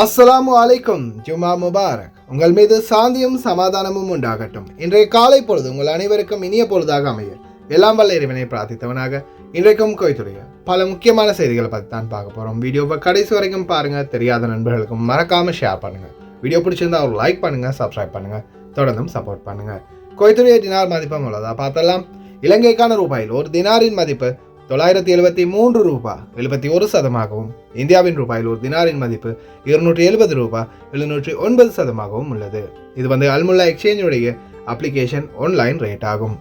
அஸ்ஸலாமு அலைக்கும். ஜுமா முபாரக். உங்கள் மீது சாந்தியும் சமாதானமும் உண்டாகட்டும். இன்றைய காலை பொழுது உங்கள் அனைவருக்கும் இனிய பொழுதாக அமைய எல்லாம் வல்ல இறைவனை பிரார்த்தித்தவனாக இன்றைக்கும் கோயத்துடைய பல முக்கியமான செய்திகளை பற்றி தான் பார்க்க போகிறோம். வீடியோவை கடைசி வரைக்கும் பாருங்கள். தெரியாத நண்பர்களுக்கும் மறக்காமல் ஷேர் பண்ணுங்கள். வீடியோ பிடிச்சிருந்தா ஒரு லைக் பண்ணுங்கள், சப்ஸ்கிரைப் பண்ணுங்கள், தொடர்ந்தும் சப்போர்ட் பண்ணுங்கள். கோயத்துடைய தினார் மதிப்பம் உள்ளதா பார்த்தலாம். இலங்கைக்கான ரூபாயில் ஒரு தினாரின் மதிப்பு 973 ரூபாய் 71%, இந்தியாவின் ரூபாயில் ஒரு தினாரின் மதிப்பு 270 ரூபாய் 709% உள்ளது. இது அல்முல்லா எக்ஸ்சேஞ்சுடைய அப்ளிகேஷன் ஆன்லைன் ரேட் ஆகும்.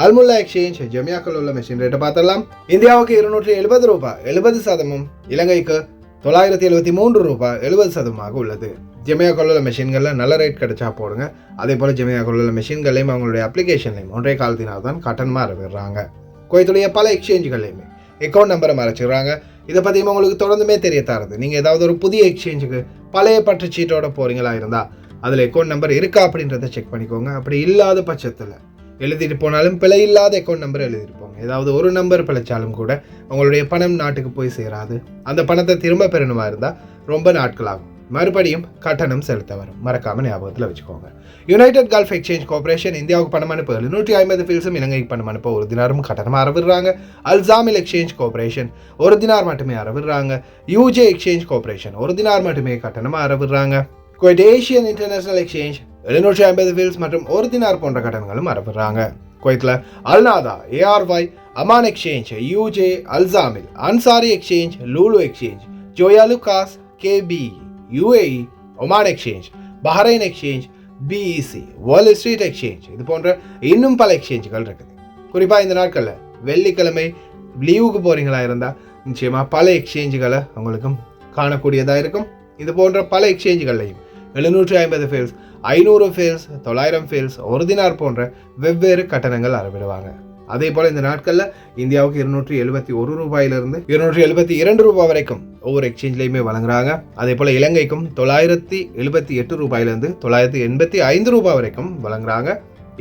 அல்முல்லா எக்ஸ்சேஞ்ச் ஜமியாக்கள் உள்ள மெஷின் ரேட்டை பார்த்தலாம். இந்தியாவுக்கு 270 ரூபாய் 70%, இலங்கைக்கு 973 ரூபாய் 70% உள்ளது. ஜமியாக்கள் உள்ள மெஷின்களில் நல்ல ரேட் கிடைச்சா போடுங்க. அதே போல் ஜமியாக்கள் உள்ள மெஷின்களையும் அவங்களுடைய அப்ளிகேஷன்லையும் ஒன்றே காலத்தினால் தான் கட்டணமாக அறிவிடுறாங்க. கோயத்துடைய பல எக்ஸ்சேஞ்சுகள்லையுமே அக்கௌண்ட் நம்பரை மறைச்சிடுறாங்க. இதை பற்றியும் உங்களுக்கு தொடர்ந்துமே தெரிய தருது. நீங்கள் ஏதாவது ஒரு புதிய எக்ஸ்சேஞ்சுக்கு பழைய பற்று சீட்டோட போகிறீங்களா இருந்தால் அதில் அக்கௌண்ட் நம்பர் இருக்கா அப்படின்றத செக் பண்ணிக்கோங்க. அப்படி இல்லாத பட்சத்தில் எழுதிட்டு போனாலும் பிழை இல்லாத அக்கௌண்ட் நம்பர் எழுதிட்டு போங்க. ஏதாவது ஒரு நம்பர் பிழைச்சாலும் கூட உங்களுடைய பணம் நாட்டுக்கு போய் சேராது. அந்த பணத்தை திரும்ப பெறணுமா இருந்தால் ரொம்ப நாட்கள் ஆகும். மறுபடியும் கட்டணம் செலுத்த வரும். மறக்காம ஞாபகத்தில் வச்சுக்கோங்க. யுனைடெட் கல்ஃப் எக்ஸ்சேஞ்ச் கார்பரேஷன் இந்தியாவுக்கு பணம் அனுப்ப 750 ஃபீல்ஸும் இலங்கைக்கு பணம் அனுப்ப ஒரு தினாரும் கட்டணமாக அறவிடுறாங்க. அல்சாமில் எக்ஸ்சேஞ்ச் கார்பரேஷன் ஒரு தினார் மட்டுமே அறவிடுறாங்க. யூஜே எக்ஸ்சேஞ்ச் கார்பரேஷன் ஒரு தினார் மட்டுமே கட்டணமாக அறவிடுறாங்க. Kuwait Asian international exchange 750 fils மற்றும் ஒரு தினார் போன்ற கட்டணங்களும் அறவிடுறாங்க. குவைத்தில் Al Nada, ARY, Aman exchange, UJ, Al Samil, Ansari exchange, Lulu exchange, Joyalukkas, KB, UAE, Oman exchange, Bahrain exchange, BEC, world street exchange, இது போன்ற இன்னும் பல எக்ஸ்சேஞ்சுகள் இருக்குது. குறிப்பாக இந்த நாட்களில் வெள்ளிக்கிழமை லீவுக்கு போகிறீங்களா இருந்தால் நிச்சயமாக பல எக்ஸ்சேஞ்சுகளை உங்களுக்கும் காணக்கூடியதாக இருக்கும். இது போன்ற பல எக்ஸ்சேஞ்சுகள்லையும் 750 ஃபீல்ஸ், 500 ஃபீல்ஸ், 900 ஃபீல்ஸ், ஒரு தினார் போன்ற வெவ்வேறு கட்டணங்கள் அறவிடுவாங்க. அதே போல் இந்த நாட்களில் இந்தியாவுக்கு 271 ரூபாயிலிருந்து 272 ரூபாய் வரைக்கும் ஒவ்வொரு எக்ஸ்சேஞ்சிலையுமே வழங்குறாங்க. அதே போல் இலங்கைக்கும் 978 ரூபாயிலிருந்து 985 ரூபாய் வரைக்கும் வழங்குறாங்க.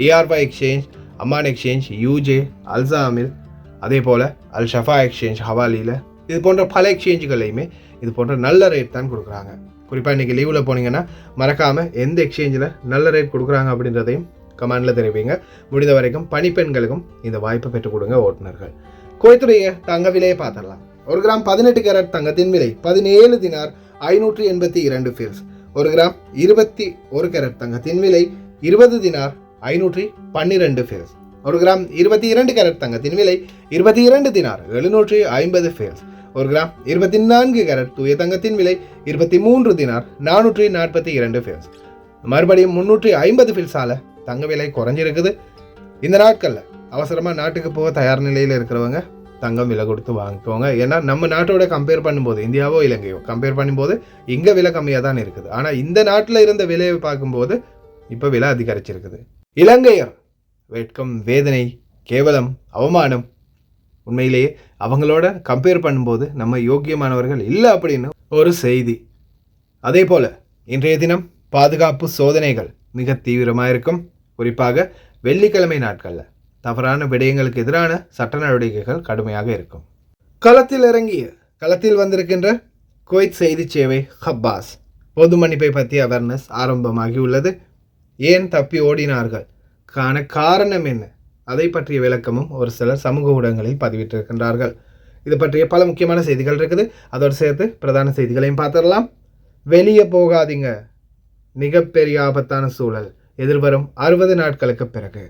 ARY exchange, Aman exchange, UJ, Al Samil, அதே போல் அல் ஷஃபா எக்ஸ்சேஞ்ச் ஹவாலியில், இது போன்ற பல எக்ஸ்சேஞ்சுகளையுமே இது போன்ற நல்ல ரேட் தான் கொடுக்குறாங்க. குறிப்பாக இன்றைக்கி லீவில் போனீங்கன்னா மறக்காமல் எந்த எக்ஸ்சேஞ்சில் நல்ல ரேட் கொடுக்குறாங்க அப்படின்றதையும் கமெண்டில் தெரிவிங்க. முடிந்த வரைக்கும் பணிப்பெண்களுக்கும் இந்த வாய்ப்பை பெற்றுக் கொடுங்க ஓட்டுநர்கள். குவைத்துடைய தங்க விலையை பார்த்துடலாம். 1 கிராம் 18 கேரட் தங்கத்தின் விலை 17 தினார் 582 ஃபீல்ஸ். 1 கிராம் 21 கேரட் தங்கத்தின் விலை 20 தினார் 512 ஃபீல்ஸ். 1 கிராம் 22 கேரட் தங்கத்தின் விலை 22 தினார் 750 ஃபீல்ஸ். 1 கிராம் 24 கேரட் தூய தங்கத்தின் விலை 23 தினார் 442 ஃபீல்ஸ். மறுபடியும் 350 ஃபீல்ஸால தங்க விலை குறைஞ்சிருக்குது. இந்த நாட்களில் அவசரமாக நாட்டுக்கு போக தயார் நிலையில் இருக்கிறவங்க தங்கம் விலை கொடுத்து வாங்கிக்கோங்க. ஏன்னா நம்ம நாட்டோட கம்பேர் பண்ணும்போது, இந்தியாவோ இலங்கையோ கம்பேர் பண்ணும்போது இங்கே விலை கம்மியாக தான் இருக்குது. ஆனால் இந்த நாட்டில் இருந்த விலையை பார்க்கும்போது இப்போ விலை அதிகரிச்சிருக்குது. இலங்கையர் வெட்கம், வேதனை, கேவலம், அவமானம். உண்மையிலேயே அவங்களோட கம்பேர் பண்ணும்போது நம்ம யோக்கியமானவர்கள் இல்லை அப்படின்னு ஒரு செய்தி. அதே போல் இன்றைய தினம் பாதுகாப்பு சோதனைகள் மிக தீவிரமாக இருக்கும். குறிப்பாக வெள்ளிக்கிழமை நாட்களில் தவறான விடயங்களுக்கு எதிரான சட்ட நடவடிக்கைகள் கடுமையாக இருக்கும். களத்தில் வந்திருக்கின்ற குவைத் செய்தி சேவை ஹப்பாஸ் பொது மன்னிப்பை பற்றிய அவேர்னஸ் ஆரம்பமாகி உள்ளது. ஏன் தப்பி ஓடினார்கள், காரணம் என்ன, அதை பற்றிய விளக்கமும் ஒரு சிலர் சமூக ஊடகங்களில் பதிவிட்டிருக்கின்றார்கள். இது பற்றிய பல முக்கியமான செய்திகள் இருக்குது. அதோடு சேர்த்து பிரதான செய்திகளையும் பார்த்துடலாம். வெளியே போகாதீங்க, மிகப்பெரிய ஆபத்தான சூழல் எதிர்வரும் 60 நாட்களுக்கு பிறகு.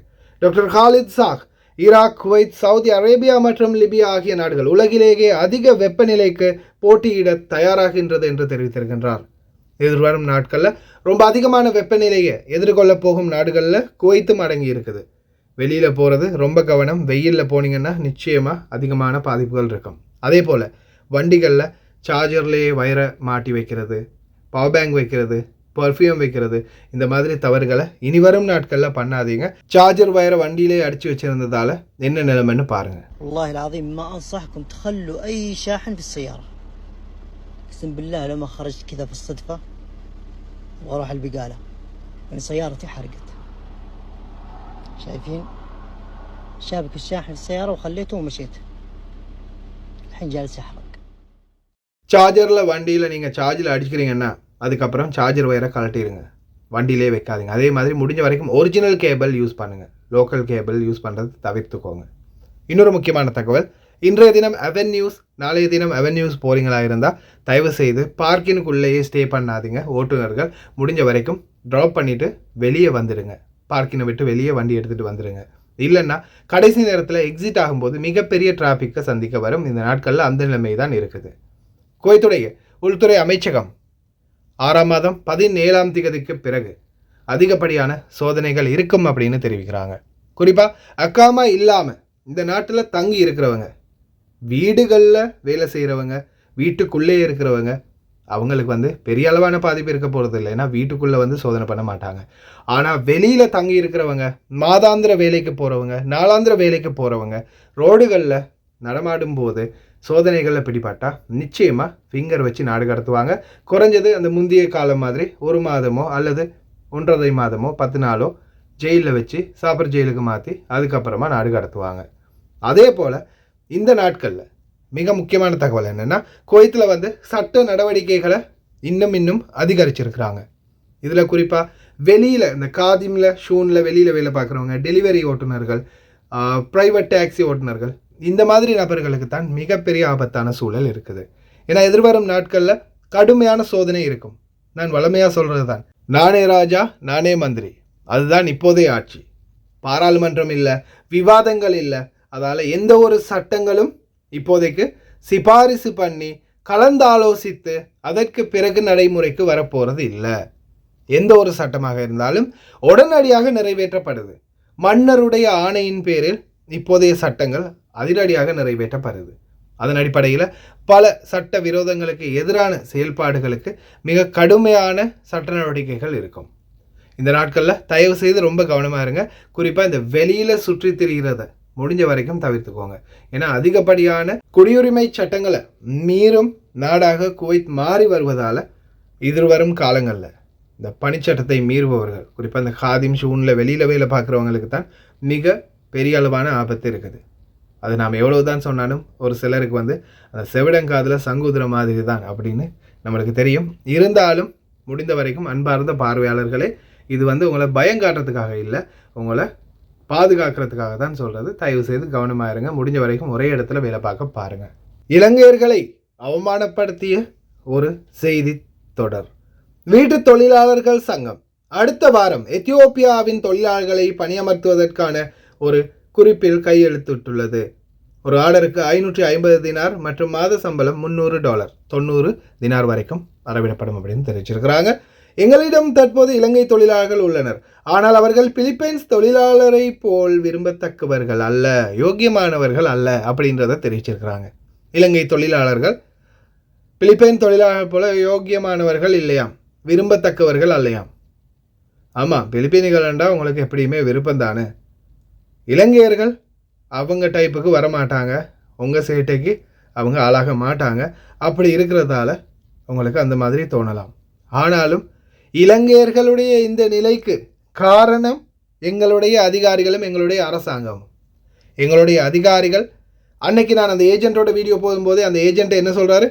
டாக்டர் காலித் சாக் ஈராக், குவைத், சவுதி அரேபியா மற்றும் லிபியா ஆகிய நாடுகள் உலகிலேயே அதிக வெப்பநிலைக்கு போட்டியிட தயாராகின்றது என்று தெரிவித்திருக்கின்றார். எதிர்வரும் நாட்களில் ரொம்ப அதிகமான வெப்பநிலையை எதிர்கொள்ள போகும் நாடுகளில் குவைத்தும் அடங்கி இருக்குது. வெளியில் போகிறது ரொம்ப கவனம். வெயிலில் போனீங்கன்னா நிச்சயமாக அதிகமான பாதிப்புகள் இருக்கும். அதே போல் வண்டிகளில் சார்ஜர்லேயே வயரை மாட்டி வைக்கிறது, பவர் பேங்க் வைக்கிறது, பர்ஃப்யூம் வைக்கிறது, இந்த மாதிரி தவறுகளை இனி வரும் நாட்களில் பண்ணாதீங்க. சார்ஜர் வயரை வண்டியிலே அடிச்சு வச்சிருந்ததால என்ன நிலைமைன்னு பாருங்க. والله العظيم ما انصحكم تخلوا اي شاحن في السياره. اقسم بالله لما خرجت كذا في الصدفه واروح البقاله يعني سيارتي حرقت. شايفين شابك الشاحن في السياره وخليته ومشيت. الحين جالس يحرق. சார்ஜரில் வண்டியில் நீங்கள் சார்ஜில் அடிக்கிறீங்கன்னா அதுக்கப்புறம் சார்ஜர் ஒயரை கழட்டிடுங்க, வண்டியிலே வைக்காதீங்க. அதே மாதிரி முடிஞ்ச வரைக்கும் ஒரிஜினல் கேபிள் யூஸ் பண்ணுங்கள், லோக்கல் கேபிள் யூஸ் பண்ணுறது தவிர்த்துக்கோங்க. இன்னொரு முக்கியமான தகவல், இன்றைய தினம் அவென்யூஸ், நாளைய தினம் அவென்யூஸ் போகிறீங்களா இருந்தால் தயவு செய்து பார்க்கினுக்குள்ளேயே ஸ்டே பண்ணாதீங்க. ஓட்டுநர்கள் முடிஞ்ச வரைக்கும் ட்ராப் பண்ணிவிட்டு வெளியே வந்துடுங்க, பார்க்கினை விட்டு வெளியே வண்டி எடுத்துகிட்டு வந்துடுங்க. இல்லைன்னா கடைசி நேரத்தில் எக்ஸிட் ஆகும்போது மிகப்பெரிய டிராஃபிக்கை சந்திக்க வரும். இந்த நாட்களில் அந்த நிலைமை தான் இருக்குது. குவைத்துடைய உள்துறை அமைச்சகம் 6ஆம் மாதம் 17ஆம் தேதிக்கு பிறகு அதிகப்படியான சோதனைகள் இருக்கும் அப்படின்னு தெரிவிக்கிறாங்க. குறிப்பாக அக்காமா இல்லாமல் இந்த நாட்டில் தங்கி இருக்கிறவங்க, வீடுகளில் வேலை செய்கிறவங்க, வீட்டுக்குள்ளே இருக்கிறவங்க, அவங்களுக்கு பெரிய அளவான பாதிப்பு இருக்க போகிறது இல்லை. ஏன்னா வீட்டுக்குள்ளே சோதனை பண்ண மாட்டாங்க. ஆனால் வெளியில் தங்கி இருக்கிறவங்க, மாதாந்திர வேலைக்கு போகிறவங்க, நாளாந்திர வேலைக்கு போகிறவங்க, ரோடுகளில் நடமாடும் போது சோதனைகளில் பிடிபட்டால் நிச்சயமாக ஃபிங்கர் வச்சு நாடு கடத்துவாங்க. குறைஞ்சது அந்த முந்தைய காலம் மாதிரி 1 மாதமோ அல்லது 1.5 மாதமோ 10 நாளோ ஜெயிலில் வச்சு சாப்பர் ஜெயிலுக்கு மாற்றி அதுக்கப்புறமா நாடு கடத்துவாங்க. அதே போல் இந்த நாட்களில் மிக முக்கியமான தகவல் என்னென்னா, குவைத்தில் சட்ட நடவடிக்கைகளை இன்னும் அதிகரிச்சிருக்கிறாங்க. இதில் குறிப்பாக வெளியில் இந்த காதிமில் ஷூனில் வெளியில் வேலை பார்க்குறவங்க, டெலிவரி ஓட்டுநர்கள், ப்ரைவேட் டாக்ஸி ஓட்டுநர்கள், இந்த மாதிரி நபர்களுக்கு தான் மிகப்பெரிய ஆபத்தான சூழல் இருக்குது. ஏன்னா எதிர்வரும் நாட்களில் கடுமையான சோதனை இருக்கும். நான் வளமையாக சொல்கிறது தான், நானே ராஜா நானே மந்திரி, அதுதான் இப்போதைய ஆட்சி. பாராளுமன்றம் இல்லை, விவாதங்கள் இல்லை. அதால் எந்த ஒரு சட்டங்களும் இப்போதைக்கு சிபாரிசு பண்ணி கலந்தாலோசித்து அதற்கு பிறகு நடைமுறைக்கு வரப்போகிறது இல்லை. எந்த ஒரு சட்டமாக இருந்தாலும் உடனடியாக நிறைவேற்றப்படுது. மன்னருடைய ஆணையின் பேரில் இப்போதைய சட்டங்கள் அதிரடியாக நிறைவேற்றப்படுது. அதன் அடிப்படையில் பல சட்ட விரோதங்களுக்கு எதிரான செயல்பாடுகளுக்கு மிக கடுமையான சட்ட நடவடிக்கைகள் இருக்கும். இந்த நாட்களில் தயவு செய்து ரொம்ப கவனமாக இருங்க. குறிப்பாக இந்த வெளியில் சுற்றி திரிகிறத முடிஞ்ச வரைக்கும் தவிர்த்துக்கோங்க. ஏன்னா அதிகப்படியான குடியுரிமை சட்டங்களை மீறும் நாடாக குவைத் மாறி வருவதால் எதிர்வரும் காலங்களில் இந்த பணிச்சட்டத்தை மீறுபவர்கள், குறிப்பாக இந்த காதிம் ஷூனில் வெளியில் வேலை பார்க்குறவங்களுக்கு தான் மிக பெரிய அளவான ஆபத்து இருக்குது. அது நாம் எவ்வளோ தான் சொன்னாலும் ஒரு சிலருக்கு அந்த செவிடங்காதில் சங்குதிர மாதிரி தான் அப்படின்னு நம்மளுக்கு தெரியும். இருந்தாலும் முடிந்த வரைக்கும் அன்பார்ந்த பார்வையாளர்களே, இது உங்களை பயம் காட்டுறதுக்காக இல்லை, உங்களை பாதுகாக்கிறதுக்காக தான் சொல்கிறது. தயவு செய்து கவனமாக இருங்க. முடிஞ்ச வரைக்கும் ஒரே இடத்துல வேலை பார்க்க பாருங்கள். இலங்கையர்களை அவமானப்படுத்திய ஒரு செய்தி தொடர். வீட்டு தொழிலாளர்கள் சங்கம் அடுத்த வாரம் எத்தியோப்பியாவின் தொழிலாளர்களை பணியமர்த்துவதற்கான ஒரு குறிப்பில் கையெழுத்திட்டுள்ளது. ஒரு ஆர்டருக்கு 550 தினார் மற்றும் மாத சம்பளம் $300 90 தினார் வரைக்கும் வரவிடப்படும் அப்படின்னு தெரிவிச்சிருக்கிறாங்க. எங்களிடம் தற்போது இலங்கை தொழிலாளர்கள் உள்ளனர், ஆனால் அவர்கள் பிலிப்பைன்ஸ் தொழிலாளரை போல் விரும்பத்தக்கவர்கள் அல்ல, யோக்கியமானவர்கள் அல்ல அப்படின்றத தெரிவிச்சிருக்கிறாங்க. இலங்கை தொழிலாளர்கள் பிலிப்பைன் தொழிலாளர்கள் போல யோக்கியமானவர்கள் இல்லையாம், விரும்பத்தக்கவர்கள் அல்லையாம். ஆமாம், பிலிப்பைனிகள்ண்டா உங்களுக்கு எப்படியுமே விருப்பம் தானே. இலங்கையர்கள் அவங்க டைப்புக்கு வரமாட்டாங்க, உங்கள் சேட்டைக்கு அவங்க ஆளாக மாட்டாங்க. அப்படி இருக்கிறதால உங்களுக்கு அந்த மாதிரி தோணலாம். ஆனாலும் இலங்கையர்களுடைய இந்த நிலைக்கு காரணம் எங்களுடைய அதிகாரிகளும் எங்களுடைய அரசாங்கமும். எங்களுடைய அதிகாரிகள் அன்னைக்கு நான் அந்த ஏஜென்ட்டோட வீடியோ போகும்போதே அந்த ஏஜென்ட்டை என்ன சொல்கிறாரு,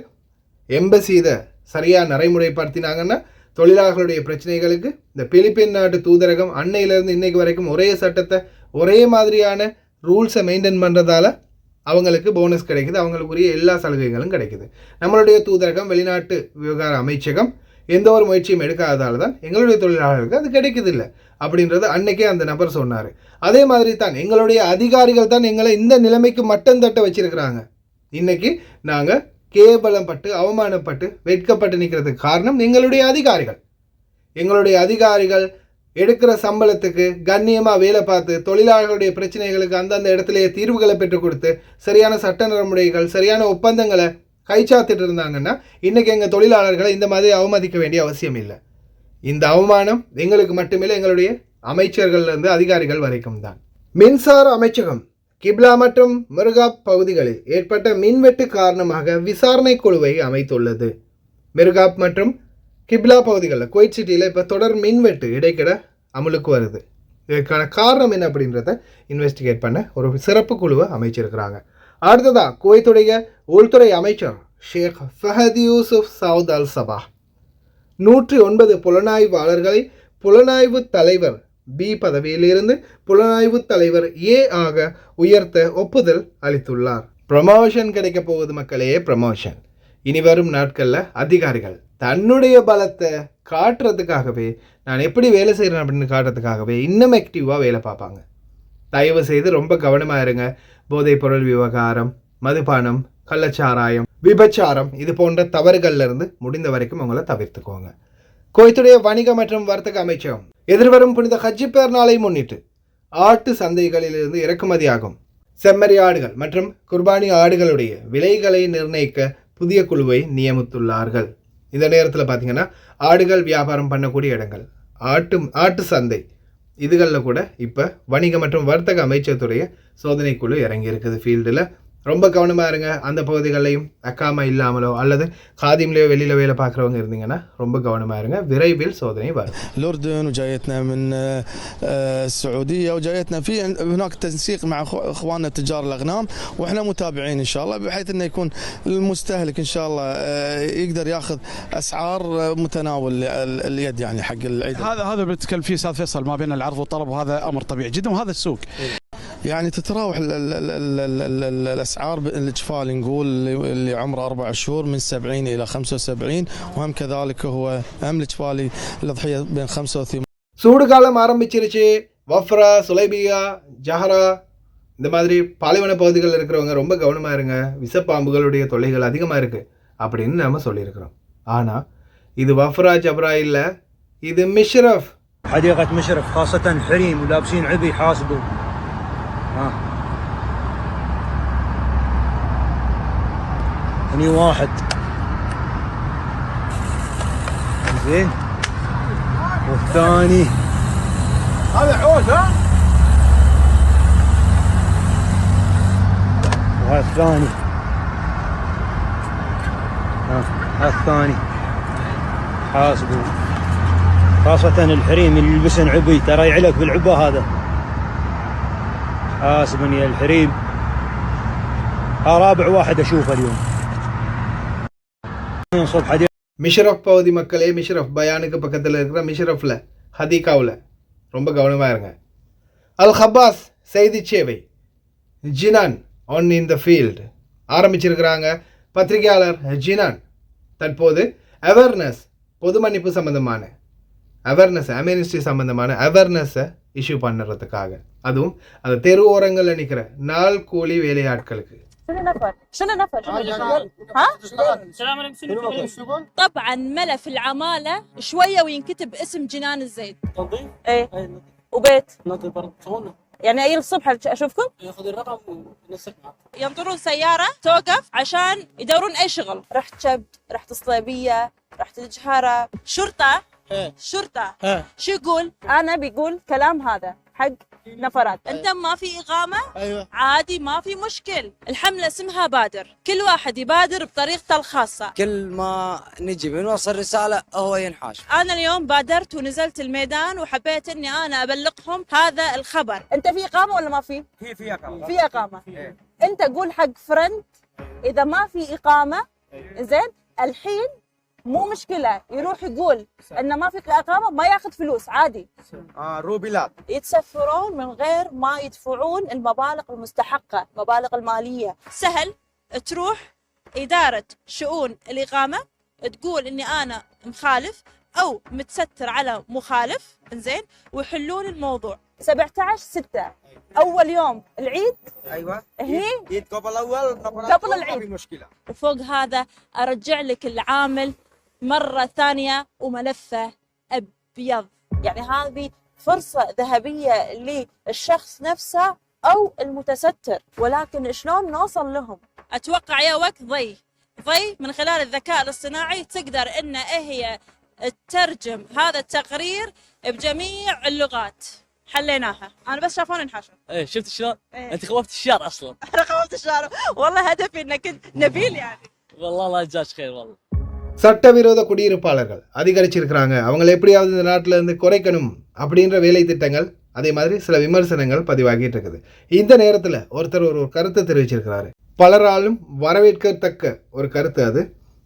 எம்பசி இதை சரியாக நடைமுறைப்படுத்தினாங்கன்னா தொழிலாளர்களுடைய பிரச்சனைகளுக்கு இந்த பிலிப்பைன் நாட்டு தூதரகம் அன்னையிலேருந்து இன்னைக்கு வரைக்கும் ஒரே சட்டத்தை ஒரே மாதிரியான ரூல்ஸை மெயின்டைன் பண்ணுறதால அவங்களுக்கு போனஸ் கிடைக்குது, அவங்களுக்குரிய எல்லா சலுகைகளும் கிடைக்குது. நம்மளுடைய தூதரகம், வெளிநாட்டு விவகார அமைச்சகம் எந்த ஒரு முயற்சியும் எடுக்காததால் தான் எங்களுடைய தொழிலாளர்களுக்கு அது கிடைக்குது இல்லை அப்படின்றது அன்னைக்கே அந்த நபர் சொன்னார். அதே மாதிரி தான் எங்களுடைய அதிகாரிகள் தான் எங்களை இந்த நிலைமைக்கு மட்டம் தட்ட வச்சிருக்கிறாங்க. இன்றைக்கி நாங்கள் கேவலப்பட்டு அவமானப்பட்டு வெட்கப்பட்டு நிற்கிறதுக்கு காரணம் எங்களுடைய அதிகாரிகள். எங்களுடைய அதிகாரிகள் எடுக்கிற சம்பளத்துக்கு கண்ணியமாக வேலை பார்த்து தொழிலாளர்களுடைய பிரச்சனைகளுக்கு அந்தந்த இடத்துலையே தீர்வுகளை பெற்றுக் கொடுத்து சரியான சட்ட நடைமுறைகள், சரியான ஒப்பந்தங்களை கைச்சாத்திட்டு இருந்தாங்கன்னா இன்றைக்கி எங்கள் தொழிலாளர்களை இந்த மாதிரி அவமதிக்க வேண்டிய அவசியம் இல்லை. இந்த அவமானம் எங்களுக்கு மட்டுமில்லை, எங்களுடைய அமைச்சர்கள்லேருந்து அதிகாரிகள் வரைக்கும் தான். மின்சார அமைச்சகம் கிப்லா மற்றும் மிர்காப் பகுதிகளில் ஏற்பட்ட மின்வெட்டு காரணமாக விசாரணை குழுவை அமைத்துள்ளது. மிர்காப் மற்றும் கிப்லா பகுதிகளில் குவைத் சிட்டியில் இப்போ தொடர் மின்வெட்டு இடைக்கிட அமலுக்கு வருது. இதற்கான காரணம் என்ன அப்படின்றத இன்வெஸ்டிகேட் பண்ண ஒரு சிறப்பு குழுவை அமைச்சிருக்கிறாங்க. அடுத்ததாக குவைத்துடைய உள்துறை அமைச்சர் ஷேக் ஃபஹத் யூசுப் சவுத் அல் சபா 109 புலனாய்வாளர்களை புலனாய்வு தலைவர் பி பதவியிலிருந்து புலனாய்வு தலைவர் ஏ ஆக உயர்த்த ஒப்புதல் அளித்துள்ளார். ப்ரமோஷன் கிடைக்க போகுது மக்களே, ப்ரமோஷன். இனி வரும் நாட்களில் அதிகாரிகள் தன்னுடைய பலத்தை காட்டுறதுக்காகவே, நான் எப்படி வேலை செய்கிறேன் அப்படின்னு காட்டுறதுக்காகவே இன்னும் ஆக்டிவாக வேலை பார்ப்பாங்க. தயவு செய்து ரொம்ப கவனமாக இருங்க. போதைப்பொருள் விவகாரம், மதுபானம், கள்ளச்சாராயம், விபச்சாரம் இது போன்ற தவறுகள்ல இருந்து முடிந்த வரைக்கும் உங்களை தவிர்த்துக்கோங்க. குவைத்துடைய வணிக மற்றும் வர்த்தக அமைச்சகம் எதிர்வரும் புனித ஹஜ் பெருநாளை முன்னிட்டு ஆட்டு சந்தைகளிலிருந்து இறக்குமதியாகும் செம்மறி ஆடுகள் மற்றும் குர்பானி ஆடுகளுடைய விலைகளை நிர்ணயிக்க புதிய குழுவை நியமித்துள்ளார்கள். இந்த நேரத்தில் பார்த்தீங்கன்னா ஆடுகள் வியாபாரம் பண்ணக்கூடிய இடங்கள், ஆட்டு சந்தை இதுகளில் கூட இப்போ வணிக மற்றும் வர்த்தக அமைச்சகத்துடைய சோதனை குழு இறங்கி இருக்குது ஃபீல்டில். ரொம்ப கவனமாக இருங்க. அந்த பகுதிகளையும் அக்காமல் இல்லாமலோ அல்லது காதிம்லேயோ வெளியில் வேலை பார்க்குறவங்க இருந்தீங்கன்னா ரொம்ப கவனமாக இருங்க. விரைவில் சோதனை வரும். الأردن وجايتنا من السعودية وجايتنا في هناك تنسيق مع إخواننا تجار الأغنام وإحنا متابعين إن شاء الله بحيث إنه يكون المستهلك إن شاء الله يقدر ياخذ أسعار متناول اليد يعني حق العيد. هذا بتكلم فيه أستاذ فيصل ما بين العرض والطلب، وهذا أمر طبيعي جدا وهذا السوق. يعني تتراوح الأسعار الإجفال نقول اللي عمره 4 شهور من 70 إلى 75 وهم كذلك هو أهم الإجفالي الأضحية بين 85. சூடு காலம் ஆரம்பிச்சிருச்சு. வஃப்ரா, சுலைபியா, ஜஹரா இந்த மாதிரி பாலைவன பகுதிகளில் இருக்கிறவங்க ரொம்ப கவனமாக இருங்க. விஷப்பாம்புகளுடைய தொல்லைகள் அதிகமாக இருக்குது அப்படின்னு நம்ம சொல்லியிருக்கிறோம். ஆனால் இது வஃப்ரா ஜப்ரா இல்லை, இது மிஷ்ரஃப். حديقة مشرف خاصة حريم ولابسين عبي حاسبوا. هني واحد زين والثاني هذا عود. وهذا الثاني هذا الثاني حاسبوا. خاصة الحريم اللي يلبسن عبي ترى يعلق بالعبا هذا. حاسبني يا الحريم. رابع واحد اشوفه اليوم. மிஷ்ரஃப் பகுதி மக்களே, மிஷ்ரஃப் பயானுக்கு பக்கத்தில் இருக்கிற மிஷ்ரஃப்ல ஹதீகாவில் ரொம்ப கவனமாக இருங்க. அல் ஹப்பாஸ் செய்தி சேவை ஜினான் ஆன் இன் த ஃபீல்டு ஆரம்பிச்சிருக்கிறாங்க. பத்திரிகையாளர் ஜினான் தற்போது அவேர்னஸ், பொது மன்னிப்பு சம்பந்தமான அவேர்னஸ், அமெனிஸ்டி சம்பந்தமான அவேர்னஸை இஷ்யூ பண்ணுறதுக்காக, அதுவும் அந்த தெரு ஓரங்களில் நிற்கிற நாள் கூலி வேலையாட்களுக்கு. شنو نفر ها طبعا ملف العمالة شوية وينكتب اسم جنان الزيد. تنظيف؟ ايه وبيت يعني اي الصبح اشوفكم ياخذ الرقم ونسك معك. ينطرون سيارة توقف عشان يدورون اي شغل. رحت شبت، رحت الصليبية، رحت الجهرة، شرطة. شرطة شو يقول؟ انا بيقول كلام هذا حق نفرات. انت ما في اقامه؟ ايوه عادي ما في مشكل. الحمله اسمها بادر، كل واحد يبادر بطريقته الخاصه. كل ما نجي بنوصل رساله هو ينحاش. انا اليوم بادرت ونزلت الميدان وحبيت اني انا ابلغهم هذا الخبر. انت في اقامه ولا ما في؟ في اقامه. في اقامه. انت قول حق فرند اذا ما في اقامه زين الحين مو مشكلة، يروح يقول إن ما في إقامة ما ياخذ فلوس عادي. روبيلات يتسفرون من غير ما يدفعون المبالغ المستحقة، المبالغ المالية. سهل تروح إدارة شؤون الإقامة تقول إني أنا مخالف أو متستر على مخالف إنزين ويحلون الموضوع. 17/6 أول يوم العيد. ايوه هني جيت قبل اول قبل العيد. في مشكله. وفوق هذا أرجع لك العامل مرة ثانية وملفه أبيض. يعني هذه فرصة ذهبية للشخص نفسه أو المتستر، ولكن شلون نوصل لهم؟ أتوقع يا وقت ضي من خلال الذكاء الاصطناعي تقدر إن هي تترجم هذا التقرير بجميع اللغات. حليناها. أنا بس شافوني انحاشوا. ايه شفت شلون؟ انت خوفت الشارع اصلا. أنا خوفت الشارع والله، هدفي إنك كنت نبيل يعني. والله الله يجزاك خير والله. சட்டவிரோத குடியிருப்பாளர்கள் அதிகரிச்சிருக்கிறாங்க, அவங்களை எப்படியாவது இந்த நாட்டில் இருந்து குறைக்கணும் அப்படின்ற வேலை திட்டங்கள், அதே மாதிரி சில விமர்சனங்கள் பதிவாகிட்டு இருக்குது. இந்த நேரத்தில் ஒருத்தர் ஒரு கருத்தை தெரிவிச்சிருக்கிறாரு. பலராலும் வரவேற்கத்தக்க ஒரு கருத்து அது.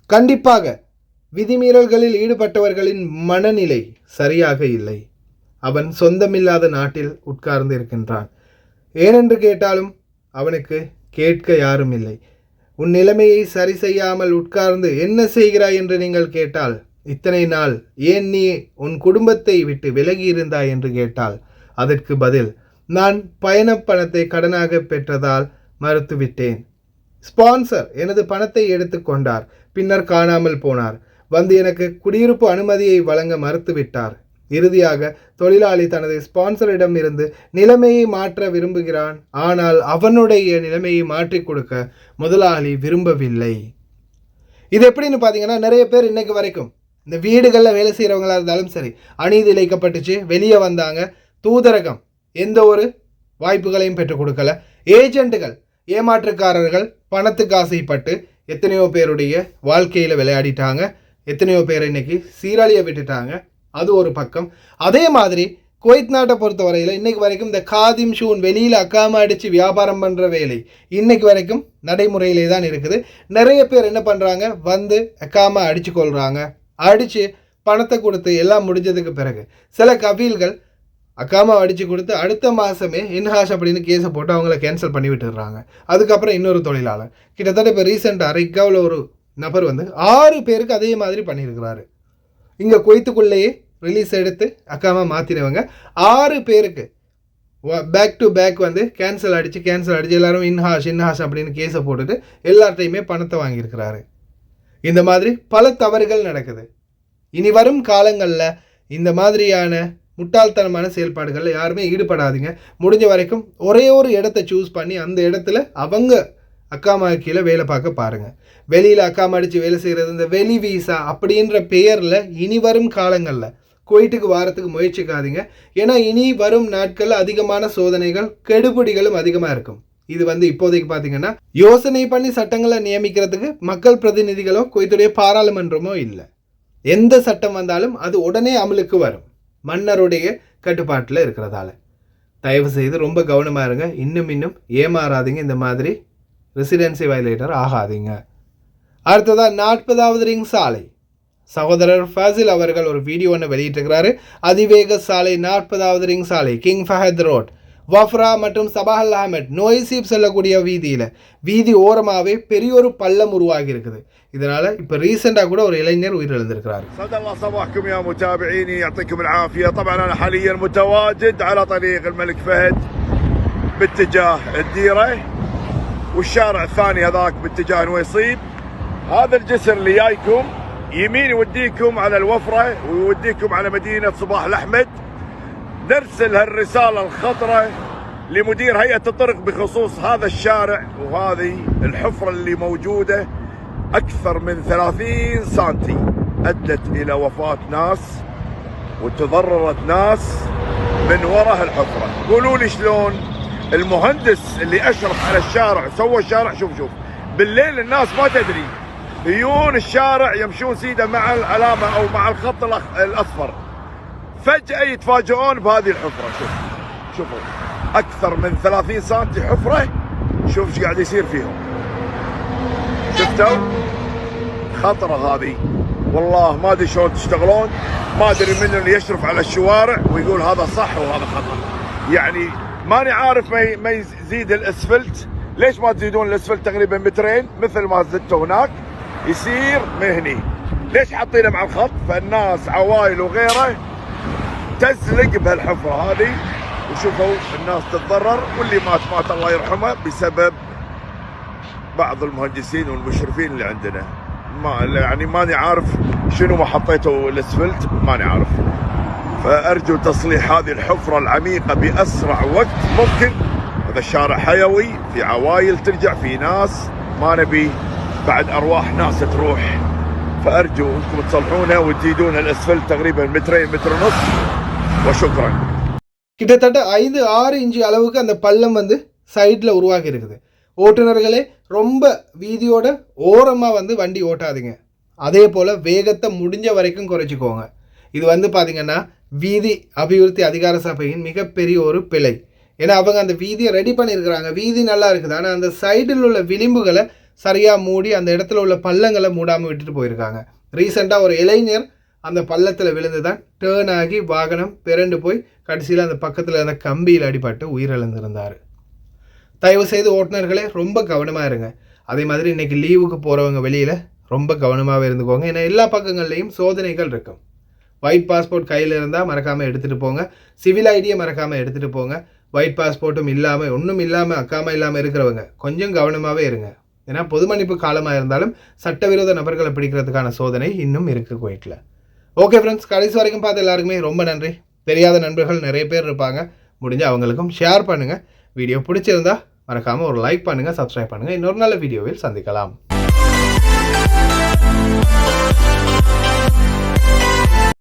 கண்டிப்பாக விதிமீறல்களில் ஈடுபட்டவர்களின் மனநிலை சரியாக இல்லை. அவன் சொந்தமில்லாத நாட்டில் உட்கார்ந்து இருக்கின்றான். ஏனென்று கேட்டாலும் அவனுக்கு கேட்க யாரும் இல்லை. உன் நிலைமையை சரி செய்யாமல் உட்கார்ந்து என்ன செய்கிறாய் என்று நீங்கள் கேட்டால், இத்தனை நாள் ஏன் நீ உன் குடும்பத்தை விட்டு விலகி இருந்தாய் என்று கேட்டால், அதற்கு பதில், நான் பயணப் பணத்தை கடனாக பெற்றதால் மறுத்துவிட்டேன். ஸ்பான்சர் எனது பணத்தை எடுத்துக்கொண்டார், பின்னர் காணாமல் போனார். வந்து எனக்கு குடியிருப்பு அனுமதியை வழங்க மறுத்துவிட்டார். இறுதியாக தொழிலாளி தனது ஸ்பான்சரிடம் இருந்து நிலைமையை மாற்ற விரும்புகிறான். ஆனால் அவனுடைய நிலைமையை மாற்றி கொடுக்க முதலாளி விரும்பவில்லை. இது எப்படின்னு பார்த்தீங்கன்னா, நிறைய பேர் இன்னைக்கு வரைக்கும் இந்த வீடுகளில் வேலை செய்கிறவங்களா இருந்தாலும் சரி, அநீதி இழைக்கப்பட்டுச்சு, வெளியே வந்தாங்க. தூதரகம் எந்த ஒரு வாய்ப்புகளையும் பெற்றுக் கொடுக்கல. ஏஜென்ட்டுகள், ஏமாற்றுக்காரர்கள் பணத்துக்கு ஆசைப்பட்டு எத்தனையோ பேருடைய வாழ்க்கையில் விளையாடிட்டாங்க. எத்தனையோ பேரை இன்னைக்கு சீரழிய விட்டுட்டாங்க. அது ஒரு பக்கம். அதே மாதிரி குவைத் நாட்டை பொறுத்தவரையில் இன்னைக்கு வரைக்கும் இந்த காதிம் ஷூன் வெளியில் அக்காம அடித்து வியாபாரம் பண்ணுற வேலை இன்னைக்கு வரைக்கும் நடைமுறையிலே தான் இருக்குது. நிறைய பேர் என்ன பண்ணுறாங்க, வந்து அக்காம அடித்து கொள்கிறாங்க. அடித்து பணத்தை கொடுத்து எல்லாம் முடிஞ்சதுக்கு பிறகு சில கபீல்கள் அக்காமா அடித்து கொடுத்து அடுத்த மாதமே இன்ஹாஷ் அப்படின்னு கேஸை போட்டு அவங்கள கேன்சல் பண்ணி விட்டுடுறாங்க. அதுக்கப்புறம் இன்னொரு தொழிலாளர் கிட்டத்தட்ட இப்போ ரீசெண்டாக ரிக்காவில் ஒரு நபர் வந்து 6 பேருக்கு அதே மாதிரி பண்ணியிருக்கிறாரு. இங்கே குவைத்துக்குள்ளேயே ரிலீஸ் எடுத்து அக்காமா மாற்றினவங்க 6 பேருக்கு பேக் டு பேக் வந்து கேன்சல் அடித்து எல்லாரும் இன்ஹாஷ் அப்படின்னு கேஸை போட்டுட்டு எல்லார்ட்டையுமே பணத்தை வாங்கியிருக்கிறாரு. இந்த மாதிரி பல தவறுகள் நடக்குது. இனி வரும் காலங்களில் இந்த மாதிரியான முட்டாள்தனமான செயல்பாடுகளில் யாருமே ஈடுபடாதீங்க. முடிஞ்ச வரைக்கும் ஒரே ஒரு இடத்த சூஸ் பண்ணி அந்த இடத்துல அவங்க அக்காமா கீழே வேலை பார்க்க பாருங்கள். வெளியில் அக்காமா அடித்து வேலை செய்கிறது, இந்த வெளி வீசா அப்படின்ற பெயரில் இனி வரும் காலங்களில் குவைட்டுக்கு வாரத்துக்கு முயற்சிக்காதீங்க. ஏன்னா இனி வரும் நாட்களில் அதிகமான சோதனைகள், கெடுபிடிகளும் அதிகமாக இருக்கும். இது வந்து இப்போதைக்கு பார்த்தீங்கன்னா யோசனை பண்ணி சட்டங்களை நியமிக்கிறதுக்கு மக்கள் பிரதிநிதிகளோ குவைத்துடைய பாராளுமன்றமோ இல்லை. எந்த சட்டம் வந்தாலும் அது உடனே அமலுக்கு வரும், மன்னருடைய கட்டுப்பாட்டில் இருக்கிறதால. தயவு செய்து ரொம்ப கவனமாக இருங்க. இன்னும் ஏமாறாதீங்க. இந்த மாதிரி ரெசிடென்சி வயலேட்டர் ஆகாதீங்க. அடுத்ததாக 40வது ரிங் சாலை. சகோதரர் ஃபாசில் அவர்கள் ஒரு வீடியோ ஒன்று வெளியிட்டிருக்கிறாரு. அதிவேக சாலை 40வது ரிங் சாலை, கிங் ஃபஹத் ரோட், வஃப்ரா மற்றும் சபாஹல் அஹமட் நோய்சீப் செல்லக்கூடிய வீதி ஓரமாகவே பெரிய ஒரு பள்ளம் உருவாகி இருக்குது. இதனால இப்போ ரீசெண்டாக கூட ஒரு இளைஞர் உயிரிழந்திருக்கிறார். سعد الله صباحكم يا متابعيني، يعطيكم العافية. طبعا أنا حاليا متواجد على طريق الملك فهد باتجاه الديرة، والشارع الثاني هذاك باتجاه نويصيب. هذا الجسر اللي جايكم يمين يوديكم على الوفرة ويوديكم على مدينة صباح الأحمد. نرسل هالرسالة الخطرة لمدير هيئة الطرق بخصوص هذا الشارع وهذه الحفرة اللي موجودة أكثر من 30 سنتي، أدت إلى وفاة ناس وتضررت ناس من وراء الحفرة. قولوا لي شلون المهندس اللي أشرف على الشارع سوى الشارع؟ شوف بالليل الناس ما تدري، يجون الشارع يمشون سيده مع العلامة أو مع الخط الأصفر، فجأة يتفاجئون بهذه الحفرة. شوفوا أكثر من 30 سنتي حفرة. شوف ايش قاعد يصير فيهم. شفتوا خطرة هذه والله. ما ادري شلون تشتغلون، ما ادري من اللي يشرف على الشوارع ويقول هذا صح وهذا خطأ. يعني ماني عارف ما يزيد الاسفلت. ليش ما تزيدون الاسفلت تقريبا 2 متر مثل ما زدتوا هناك يصير مهني؟ ليش حاطينه مع الخط؟ فالناس عوائل وغيره تزلق بهالحفرة هذه، وشوفوا الناس تتضرر، واللي مات الله يرحمه بسبب بعض المهندسين والمشرفين اللي عندنا. يعني ماني عارف شنو ما حطيتوا الاسفلت، ماني عارف. فارجو تصليح هذه الحفرة العميقة باسرع وقت ممكن. هذا الشارع حيوي، في عوائل ترجع، في ناس، ما نبي بعد ارواح ناس تروح. فارجو انكم تصلحونه وتزيدون الاسفلت تقريبا 2 متر 1.5 متر. وشكرا. கிட்டத்தட்ட 5-6 இன்ச்சு அளவுக்கு அந்த பள்ளம் வந்து சைடில் உருவாகி இருக்குது. ஓட்டுநர்களே ரொம்ப வீதியோட ஓரமாக வந்து வண்டி ஓட்டாதீங்க. அதே போல் வேகத்தை முடிஞ்ச வரைக்கும் குறைச்சிக்கோங்க. இது வந்து பார்த்திங்கன்னா வீதி அபிவிருத்தி அதிகார சபையின் மிகப்பெரிய ஒரு பிழை. ஏன்னா அவங்க அந்த வீதியை ரெடி பண்ணியிருக்கிறாங்க, வீதி நல்லா இருக்குது, ஆனால் அந்த சைடில் உள்ள விளிம்புகளை சரியாக மூடி அந்த இடத்துல உள்ள பள்ளங்களை மூடாமல் விட்டுட்டு போயிருக்காங்க. ரீசெண்டாக ஒரு இளைஞர் அந்த பள்ளத்தில் விழுந்து தான் டேர்ன் ஆகி வாகனம் பிறண்டு போய் கடைசியில் அந்த பக்கத்தில் இருந்த கம்பியில் அடிபட்டு உயிரிழந்திருந்தார். தயவு செய்து ஓட்டுநர்களே ரொம்ப கவனமாக இருங்க. அதே மாதிரி இன்றைக்கி லீவுக்கு போகிறவங்க வெளியில் ரொம்ப கவனமாகவே இருந்துக்கோங்க. ஏன்னா எல்லா பக்கங்கள்லேயும் சோதனைகள் இருக்கும். ஒயிட் பாஸ்போர்ட் கையில் இருந்தால் மறக்காமல் எடுத்துகிட்டு போங்க. சிவில் ஐடியை மறக்காமல் எடுத்துகிட்டு போங்க. ஒயிட் பாஸ்போர்ட்டும் இல்லாமல் ஒன்றும் இல்லாமல் அக்காமல் இல்லாமல் இருக்கிறவங்க கொஞ்சம் கவனமாகவே இருங்க. ஏன்னா பொது மன்னிப்பு காலமாக இருந்தாலும் சட்டவிரோத நபர்களை பிடிக்கிறதுக்கான சோதனை இன்னும் இருக்குது குவைட்டில். ஓகே ஃப்ரெண்ட்ஸ், கடைசி வரைக்கும் பார்த்து எல்லாருக்குமே ரொம்ப நன்றி. தெரியாத நண்பர்கள் நிறைய பேர் இருப்பாங்க, முடிஞ்ச அவங்களுக்கும் ஷேர் பண்ணுங்கள். வீடியோ பிடிச்சிருந்தா மறக்காமல் ஒரு லைக் பண்ணுங்கள், சப்ஸ்கிரைப் பண்ணுங்கள். இன்னொரு நல்ல வீடியோவில் சந்திக்கலாம்.